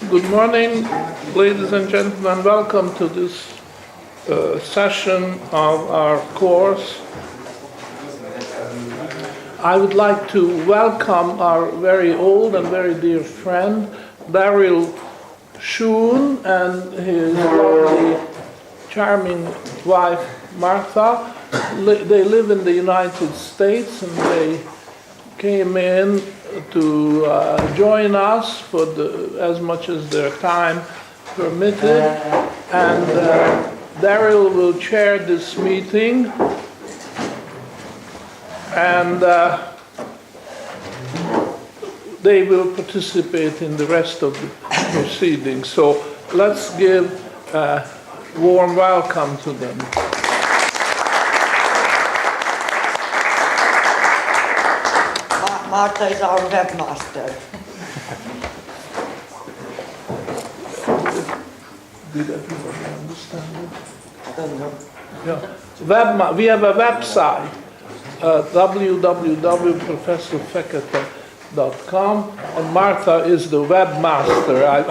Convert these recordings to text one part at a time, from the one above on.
Good morning, ladies and gentlemen. Welcome to this session of our course. I would like to welcome our very old and very dear friend, Daryl Schoon, and his lovely, charming wife, Martha. They live in the United States, and they came in to join us for as much as their time permitted. And Daryl will chair this meeting. And they will participate in the rest of the proceedings. So let's give a warm welcome to them. Martha is our webmaster. Did everybody understand it? I don't know. Yeah. We have a website. www.professorfekete.com, and Martha is the webmaster. I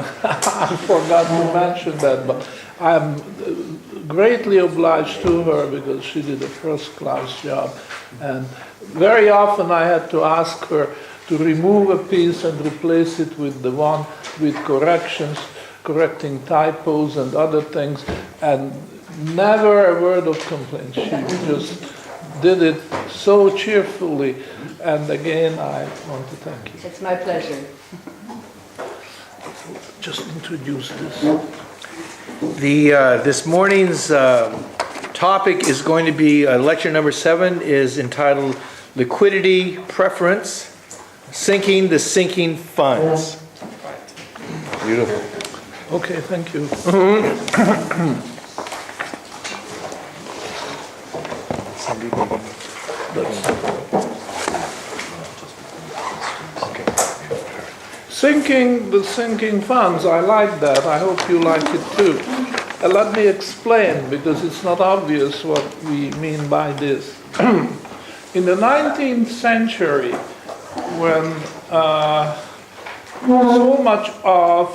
forgot to mention that, but I'm greatly obliged to her because she did a first-class job. And very often I had to ask her to remove a piece and replace it with the one with corrections, correcting typos and other things, and never a word of complaint. She just did it so cheerfully, and again I want to thank you. It's my pleasure. Just introduce this. This morning's topic is going to be lecture number 7 is entitled Liquidity Preference, Sinking the Sinking Funds. Beautiful. Okay, thank you. Sinking the sinking funds, I like that. I hope you like it too. Let me explain, because it's not obvious what we mean by this. In the 19th century, when so much of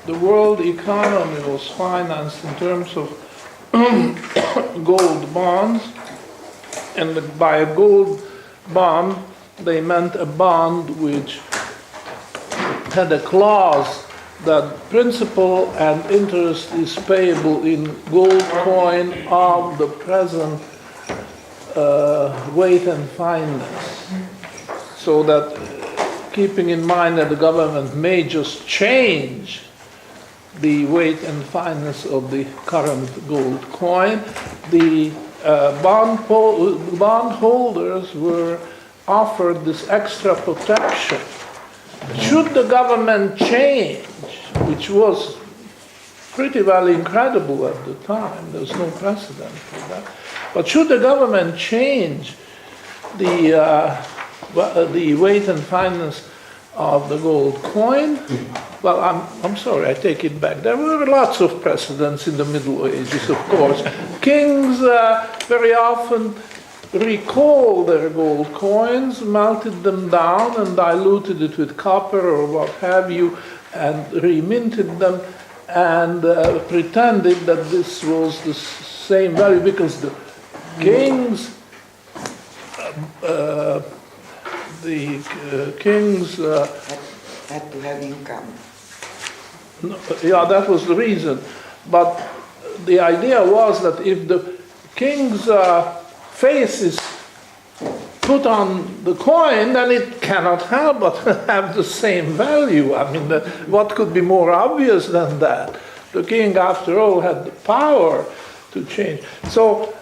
the world economy was financed in terms of gold bonds, and by a gold bond, they meant a bond which had a clause that principal and interest is payable in gold coin of the present weight and fineness. So that, keeping in mind that the government may just change the weight and fineness of the current gold coin, the bondholders were offered this extra protection. Should the government change, which was pretty well incredible at the time, there's no precedent for that, but should the government change the weight and fineness of the gold coin, well, I'm sorry, I take it back. There were lots of precedents in the Middle Ages, of course. Kings very often recalled their gold coins, melted them down and diluted it with copper or what have you, and reminted them, and pretended that this was the same value because the kings Had to have income. Yeah, that was the reason. But the idea was that if the king's face is put on the coin, then it cannot help but have the same value. I mean, what could be more obvious than that? The king, after all, had the power to change. So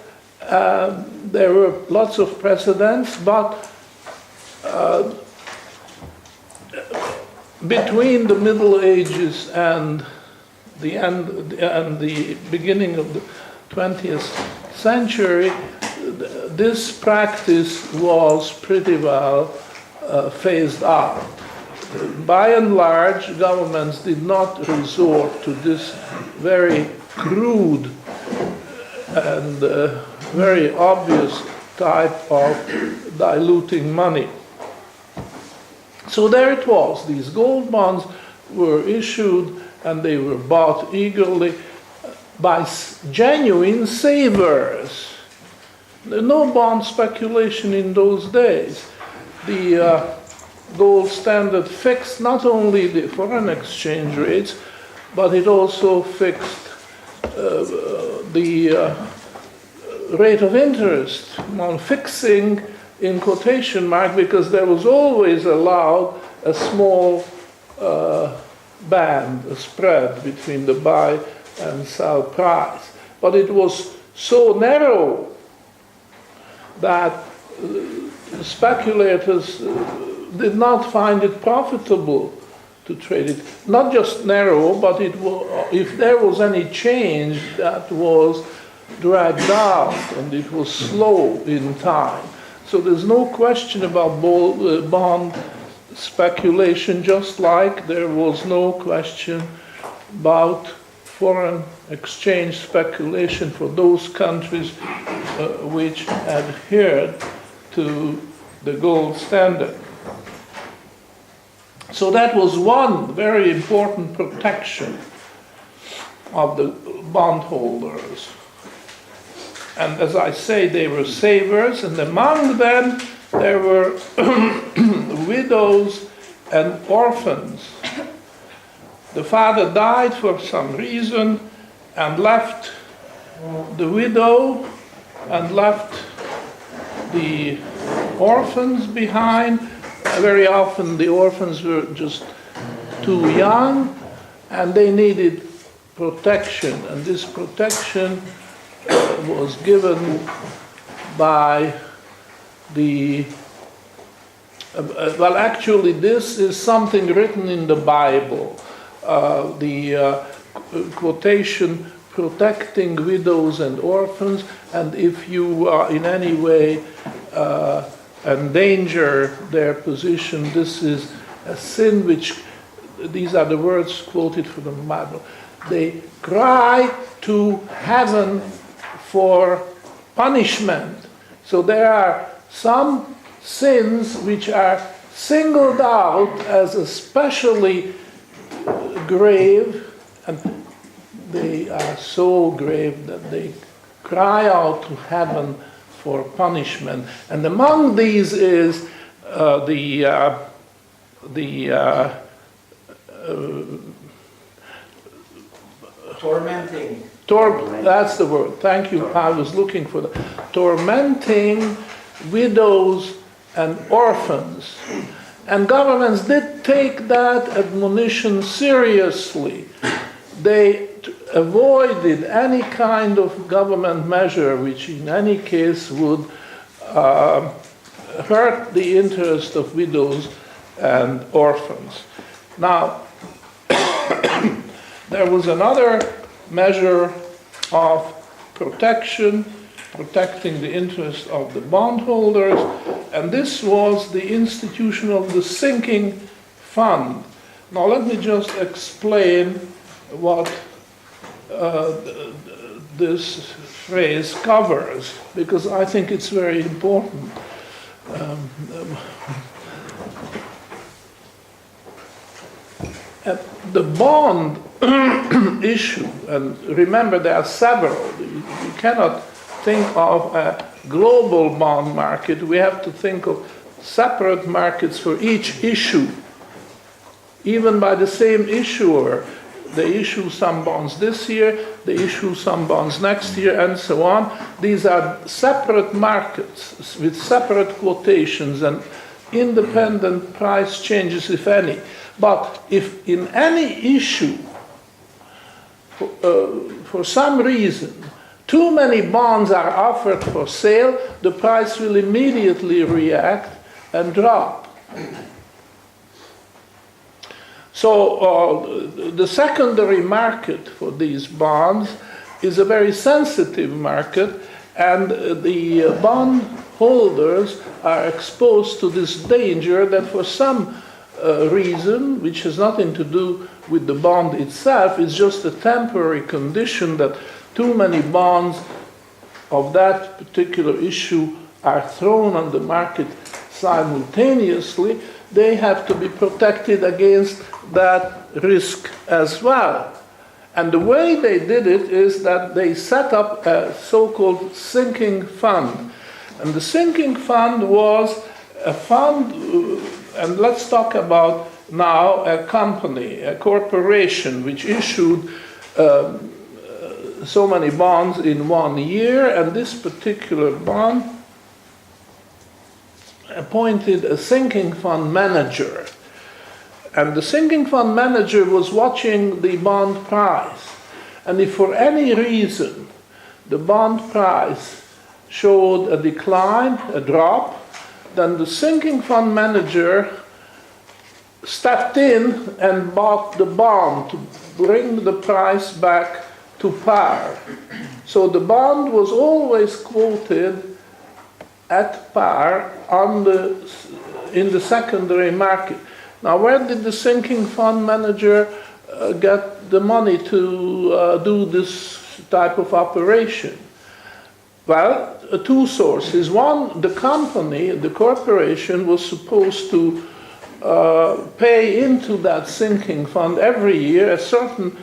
there were lots of precedents, but between the Middle Ages and the end and the beginning of the 20th century, this practice was pretty well phased out. By and large, governments did not resort to this very crude and very obvious type of diluting money. So there it was. These gold bonds were issued and they were bought eagerly by genuine savers. No bond speculation in those days. The gold standard fixed not only the foreign exchange rates, but it also fixed the rate of interest. On fixing in quotation mark, because there was always allowed a small band, a spread between the buy and sell price. But it was so narrow that speculators did not find it profitable to trade it. Not just narrow, but if there was any change, that was dragged out and it was slow in time. So there's no question about bond speculation, just like there was no question about foreign exchange speculation for those countries which adhered to the gold standard. So that was one very important protection of the bondholders. And as I say, they were savers, and among them there were widows and orphans. The father died for some reason and left the widow and left the orphans behind. Very often the orphans were just too young and they needed protection, and this protection was given by the well, actually this is something written in the Bible, the quotation, protecting widows and orphans, and if you in any way endanger their position, this is a sin which, these are the words quoted from the Bible, they cry to heaven for punishment. So there are some sins which are singled out as especially grave, and they are so grave that they cry out to heaven for punishment. And among these is tormenting. That's the word. Thank you. I was looking for the tormenting widows and orphans. And governments did take that admonition seriously. They avoided any kind of government measure which in any case would hurt the interest of widows and orphans. Now, there was another measure of protection, protecting the interest of the bondholders, and this was the institution of the sinking fund. Now let me just explain what this phrase covers, because I think it's very important. The bond issue, and remember there are several, you cannot think of a global bond market, we have to think of separate markets for each issue. Even by the same issuer, they issue some bonds this year, they issue some bonds next year, and so on. These are separate markets with separate quotations and independent price changes, if any. But if in any issue, for some reason, too many bonds are offered for sale, the price will immediately react and drop. So the secondary market for these bonds is a very sensitive market, and the bond holders are exposed to this danger that for some reason, which has nothing to do with the bond itself, it's just a temporary condition that too many bonds of that particular issue are thrown on the market simultaneously, they have to be protected against that risk as well. And the way they did it is that they set up a so-called sinking fund. And the sinking fund was a fund, and let's talk about now a company, a corporation, which issued so many bonds in 1 year, and this particular bond appointed a sinking fund manager. And the sinking fund manager was watching the bond price. And if for any reason the bond price showed a decline, a drop, then the sinking fund manager stepped in and bought the bond to bring the price back to par. So the bond was always quoted at par in the secondary market. Now, where did the sinking fund manager get the money to do this type of operation? Well, two sources. One, the company, the corporation, was supposed to pay into that sinking fund every year a certain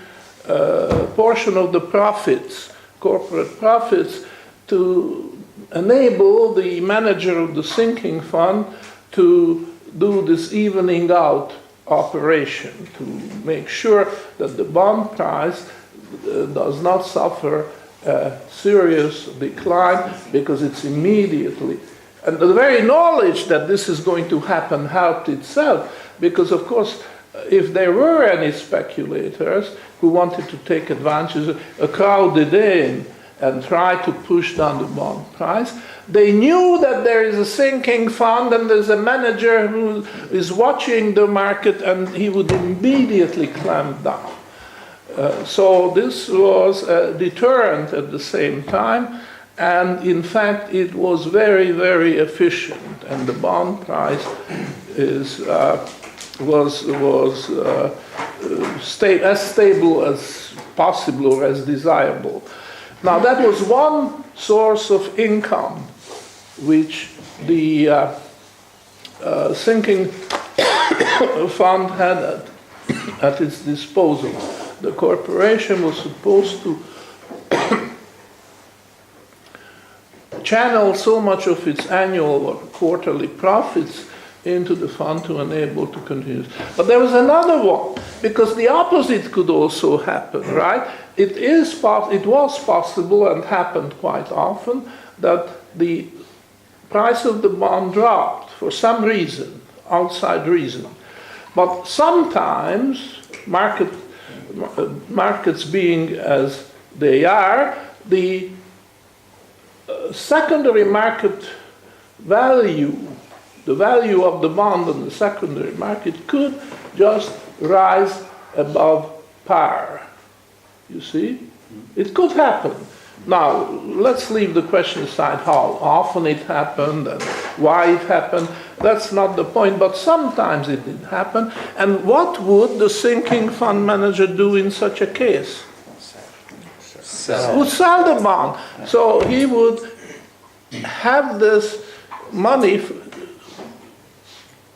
portion of the profits, corporate profits, to enable the manager of the sinking fund to do this evening out operation, to make sure that the bond price does not suffer a serious decline because it's immediately. And the very knowledge that this is going to happen helped itself, because of course if there were any speculators who wanted to take advantage, crowded in and try to push down the bond price, they knew that there is a sinking fund and there's a manager who is watching the market, and he would immediately clamp down. So this was a deterrent at the same time, and in fact it was very, very efficient, and the bond price was as stable as possible or as desirable. Now that was one source of income which the sinking fund had at its disposal. The corporation was supposed to channel so much of its annual or quarterly profits into the fund to enable to continue. But there was another one, because the opposite could also happen, right? It was possible and happened quite often that the price of the bond dropped for some reason, outside reason. But sometimes, markets being as they are, the secondary market value, the value of the bond on the secondary market could just rise above par. You see? It could happen. Now, let's leave the question aside how often it happened and why it happened. That's not the point, but sometimes it did happen. And what would the sinking fund manager do in such a case? Would sell the bond. So he would have this money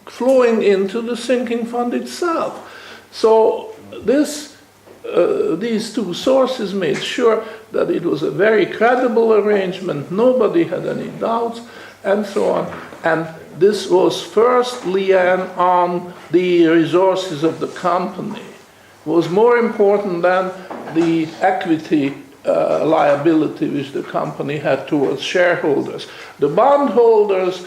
flowing into the sinking fund itself. So these two sources made sure that it was a very credible arrangement, nobody had any doubts, and so on. And this was firstly on the resources of the company. It was more important than the equity liability which the company had towards shareholders. The bondholders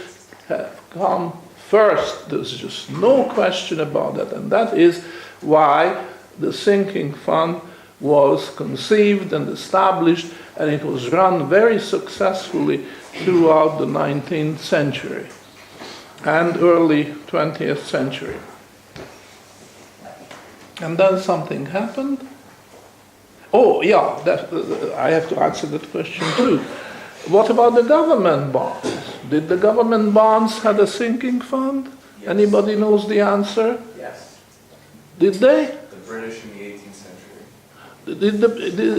have come first, there's just no question about that, and that is why the sinking fund was conceived and established, and it was run very successfully throughout the 19th century and early 20th century. And then something happened. Oh, yeah, I have to answer that question too. What about the government bonds? Did the government bonds have a sinking fund? Yes. Anybody knows the answer? Yes. Did they? The British in the 18th century.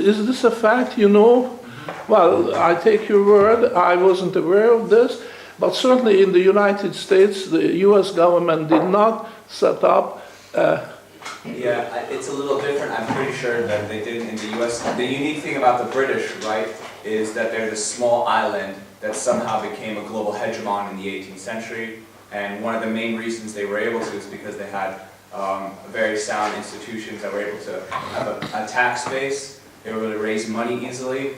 Is this a fact, you know? Well, I take your word, I wasn't aware of this. But certainly in the United States, the US government did not set up Yeah, it's a little different. I'm pretty sure that they didn't in the U.S. The unique thing about the British, right, is that they're this small island that somehow became a global hegemon in the 18th century. And one of the main reasons they were able to is because they had very sound institutions that were able to have a tax base. They were able to raise money easily.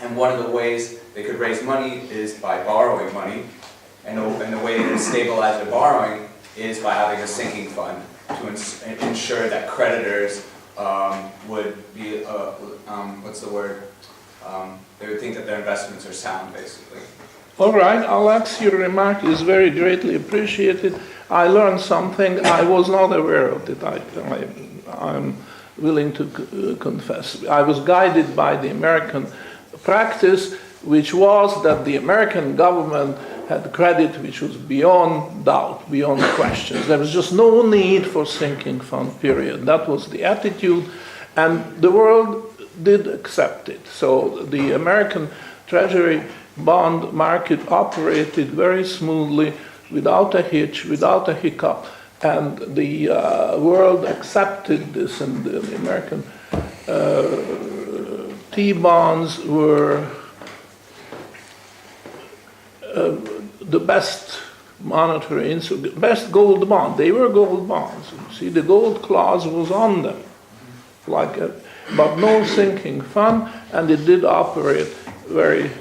And one of the ways they could raise money is by borrowing money. And the way they could stabilize their borrowing is by having a sinking fund to ensure that creditors would be, what's the word? They would think that their investments are sound, basically. All right, Alex, your remark is very greatly appreciated. I learned something. I was not aware of it. I'm willing to confess. I was guided by the American practice, which was that the American government had credit which was beyond doubt, beyond questions. There was just no need for sinking fund, period. That was the attitude, and the world did accept it. So the American Treasury bond market operated very smoothly, without a hitch, without a hiccup, and the world accepted this, and the American T-bonds were the best monetary instrument, best gold bond. They were gold bonds. See, the gold clause was on them, but no sinking fund, and it did operate very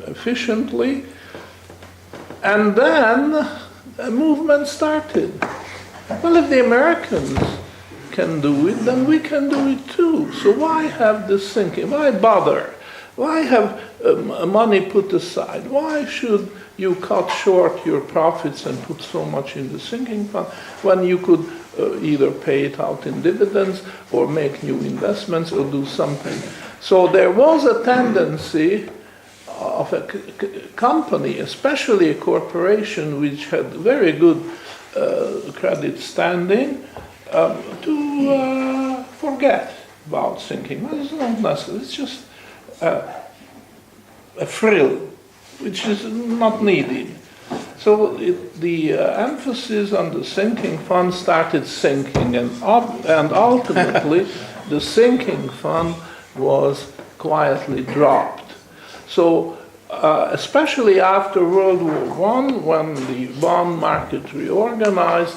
efficiently. And then a movement started. Well, if the Americans can do it, then we can do it too. So why have this sinking? Why bother? Why have money put aside? Why should you cut short your profits and put so much in the sinking fund when you could either pay it out in dividends or make new investments or do something? So there was a tendency of a company, especially a corporation which had very good credit standing, to forget about sinking. Well, it's not necessary. It's just a frill, which is not needed. So the emphasis on the sinking fund started sinking, and ultimately the sinking fund was quietly dropped. So especially after World War I, when the bond market reorganized,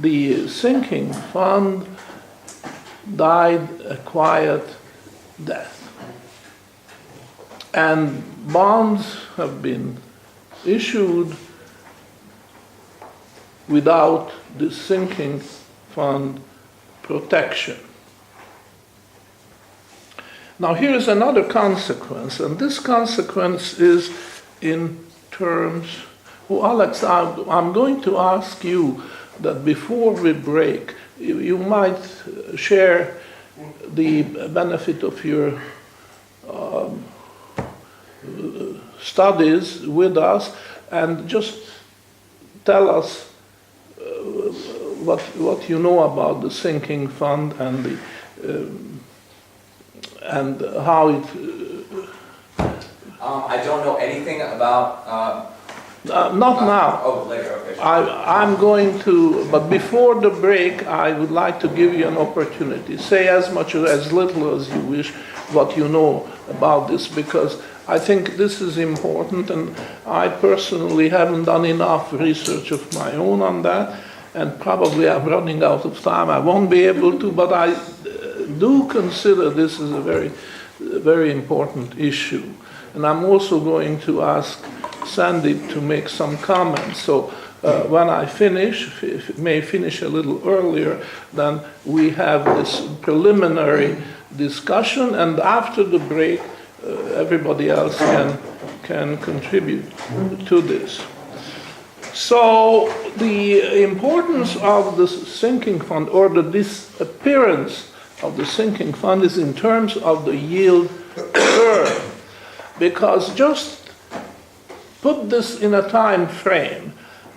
the sinking fund died a quiet death. And bonds have been issued without the sinking fund protection. Now here's another consequence, and this consequence is in terms, Alex, I'm going to ask you that before we break, you might share the benefit of your studies with us, and just tell us what you know about the sinking fund and the and how it. I don't know anything about. Not now. Oh, later. Okay. I'm going to, but before the break, I would like to give you an opportunity. Say as much or as little as you wish what you know about this, because I think this is important, and I personally haven't done enough research of my own on that, and probably I'm running out of time. I won't be able to, but I do consider this as a very, very important issue. And I'm also going to ask Sandy to make some comments. So when I finish, if it may finish a little earlier, then we have this preliminary discussion, and after the break, everybody else can contribute to this. So the importance of the sinking fund, or the disappearance of the sinking fund, is in terms of the yield curve. Because just put this in a time frame,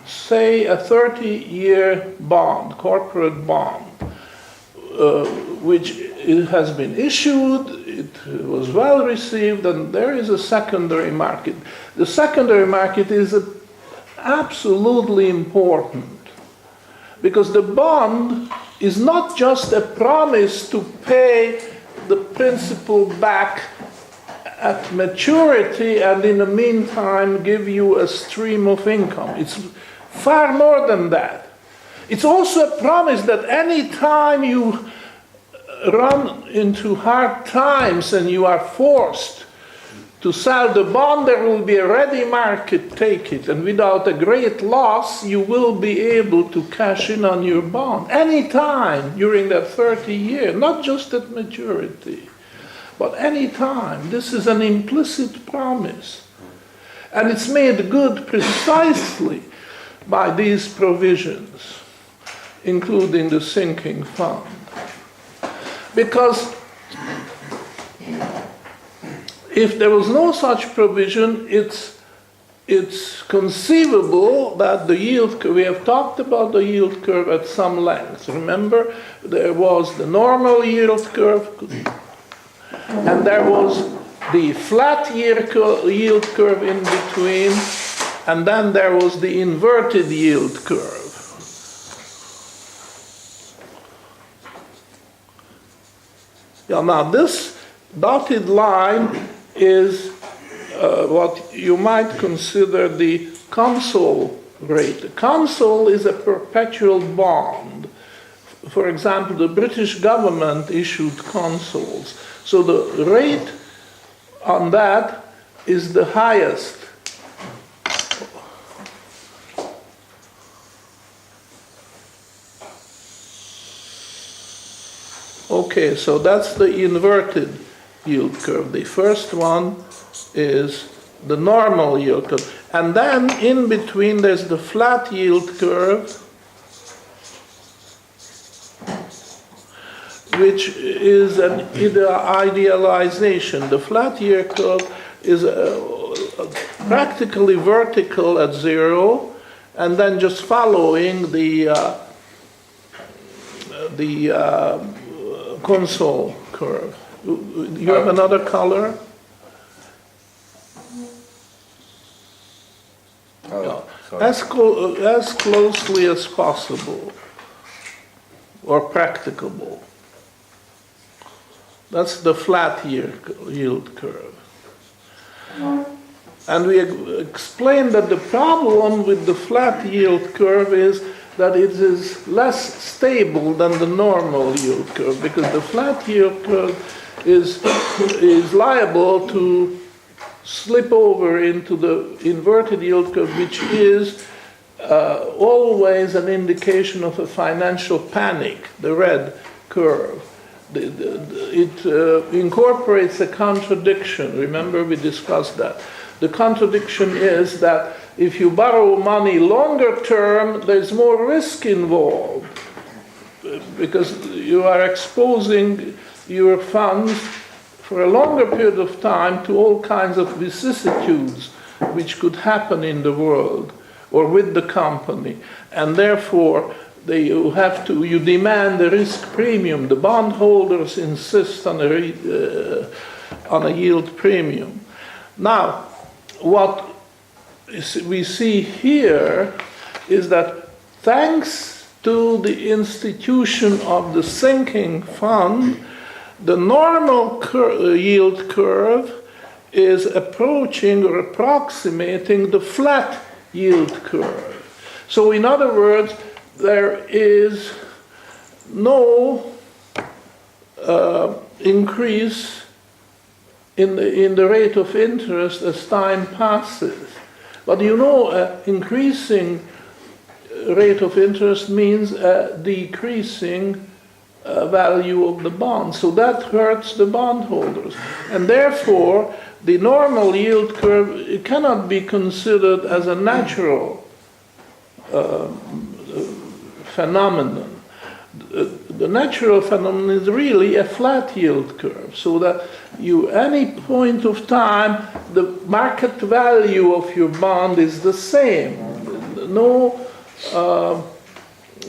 say a 30-year bond, corporate bond, which has been issued, it was well received, and there is a secondary market. The secondary market is absolutely important, because the bond is not just a promise to pay the principal back at maturity and in the meantime give you a stream of income. It's far more than that. It's also a promise that any time you run into hard times and you are forced to sell the bond, there will be a ready market, take it, and without a great loss you will be able to cash in on your bond any time during that 30 years, not just at maturity, but any time. This is an implicit promise, and it's made good precisely by these provisions, including the sinking fund. Because if there was no such provision, it's conceivable that the yield curve, we have talked about the yield curve at some length. Remember, there was the normal yield curve, and there was the flat yield curve in between, and then there was the inverted yield curve. Yeah, now this dotted line is what you might consider the console rate. The console is a perpetual bond. For example, the British government issued consols. So the rate on that is the highest. Okay, so that's the inverted yield curve. The first one is the normal yield curve. And then in between there's the flat yield curve, which is an idealization. The flat yield curve is practically vertical at zero, and then just following the console curve. You have another color? As closely as possible, or practicable. That's the flat yield curve. And we explained that the problem with the flat yield curve is that it is less stable than the normal yield curve, because the flat yield curve is liable to slip over into the inverted yield curve, which is always an indication of a financial panic, the red curve. It incorporates a contradiction. Remember, we discussed that. The contradiction is that if you borrow money longer term, there's more risk involved, because you are exposing your funds for a longer period of time to all kinds of vicissitudes which could happen in the world or with the company, and therefore you demand a risk premium. The bondholders insist on a yield premium. Now, what we see here is that thanks to the institution of the sinking fund, the normal yield curve is approaching or approximating the flat yield curve. So in other words, there is no increase in the rate of interest as time passes. But increasing rate of interest means a decreasing value of the bond. So that hurts the bondholders. And therefore, the normal yield curve cannot be considered as a natural phenomenon. The natural phenomenon is really a flat yield curve, so that any point of time, the market value of your bond is the same. No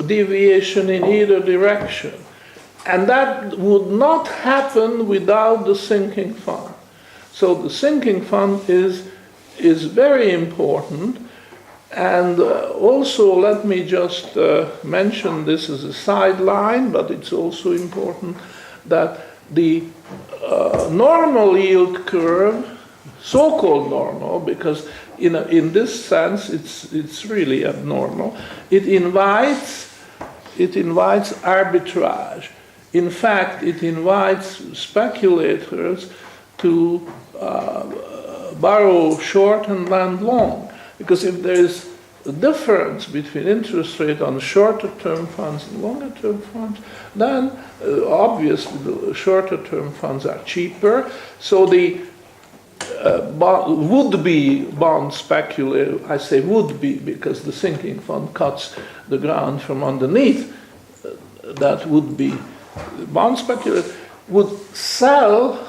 deviation in either direction. And that would not happen without the sinking fund. So the sinking fund is very important. And also, let me just mention this as a sideline, but it's also important that the normal yield curve, so-called normal, because in this sense it's really abnormal, it invites arbitrage. In fact, it invites speculators to borrow short and lend long. Because if there is a difference between interest rate on shorter term funds and longer term funds, then obviously the shorter term funds are cheaper. So the would-be bond speculator, I say would-be because the sinking fund cuts the ground from underneath, that would-be bond speculator would sell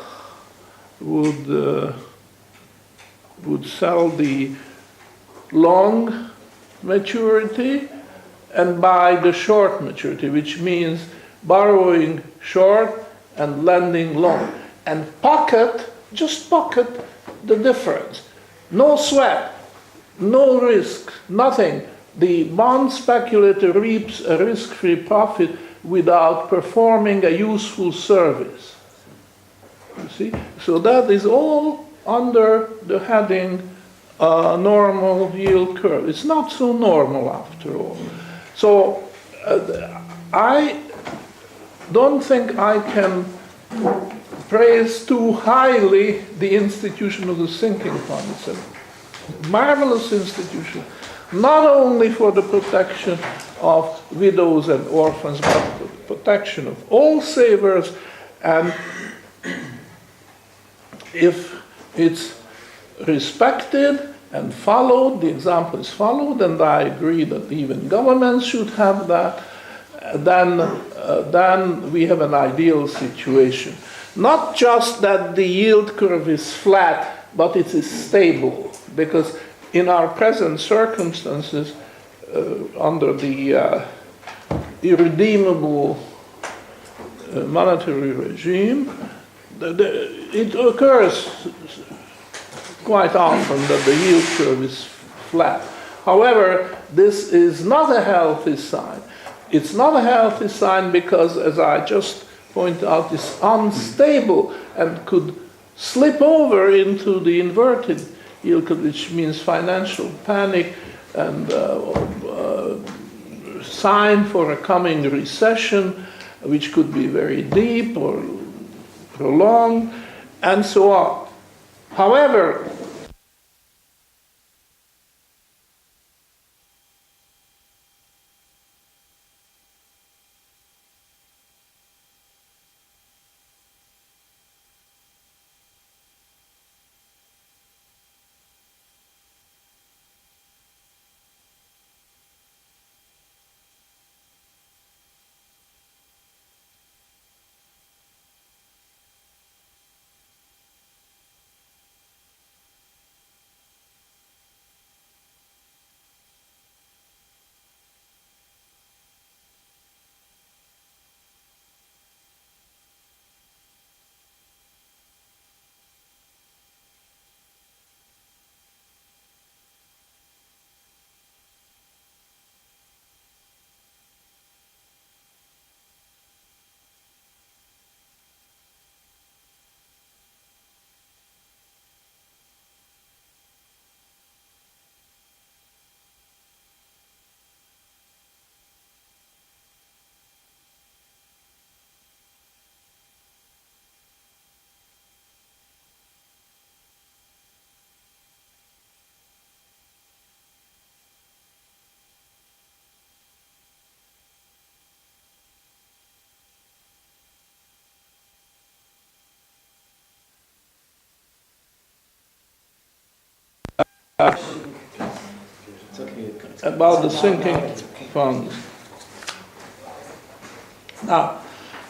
the long maturity and buy the short maturity, which means borrowing short and lending long, and just pocket the difference. No sweat, no risk, nothing. The bond speculator reaps a risk-free profit without performing a useful service. You see? So that is all under the heading normal yield curve. It's not so normal after all. So I don't think I can praise too highly the institution of the sinking fund. It's a marvelous institution, not only for the protection of widows and orphans, but the protection of all savers. And if it's respected and followed, the example is followed, and I agree that even governments should have that, then we have an ideal situation. Not just that the yield curve is flat, but it is stable, because in our present circumstances, under the irredeemable monetary regime, it occurs quite often that the yield curve is flat. However, this is not a healthy sign. It's not a healthy sign because, as I just pointed out, it's unstable and could slip over into the inverted yield curve, which means financial panic and sign for a coming recession, which could be very deep or prolonged, and so on. However, about the sinking funds. Now,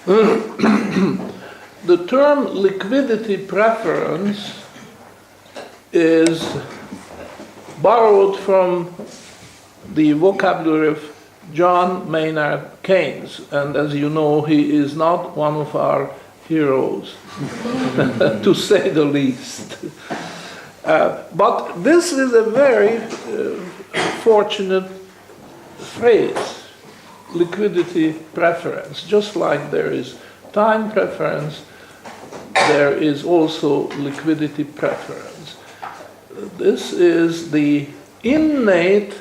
the term liquidity preference is borrowed from the vocabulary of John Maynard Keynes, and as you know, he is not one of our heroes, to say the least. But this is a very fortunate phrase, liquidity preference. Just like there is time preference, there is also liquidity preference. This is the innate